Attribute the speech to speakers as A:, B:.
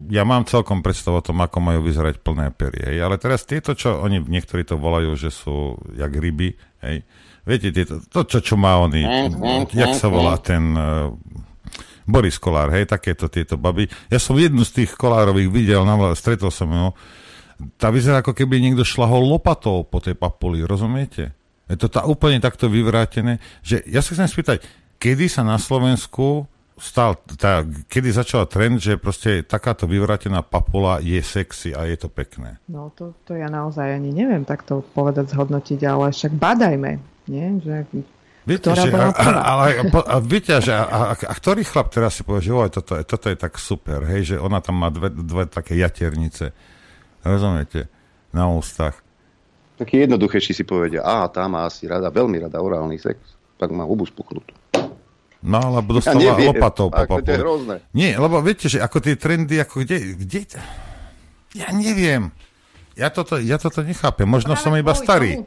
A: ja mám celkom predstavu o tom, ako majú vyzerať plné perie, hej, ale teraz tieto, čo oni, niektorí to volajú, že sú jak ryby, hej, viete, tieto, to, čo má oni, jak sa volá ten Boris Kolár, hej, takéto tieto baby. Ja som jednu z tých Kolárových videl, stretol som ju, tá vyzerá, ako keby niekto šlahol lopatou po tej papuli, rozumiete? Je to úplne takto vyvrátené, že ja sa chcem spýtať, kedy sa na Slovensku kedy začal trend, že proste takáto vyvrátená papula je sexy a je to pekné?
B: No to ja naozaj ani neviem takto povedať, zhodnotiť, ale však badajme, nie? Že,
A: viete, že, viete, že a ktorý chlap teraz si povie, že toto je tak super, hej, že ona tam má dve také jaternice, rozumiete, na ústach.
C: Taký jednoduchejší si povedia, tá má asi veľmi rada orálny sex, tak má hubu spuchnutú.
A: No, alebo dostala lopatou po papule.
C: To je hrozné.
A: Nie, lebo viete, že ako tie trendy, ako kde... Ja neviem. Ja toto nechápem. Možno som iba starý.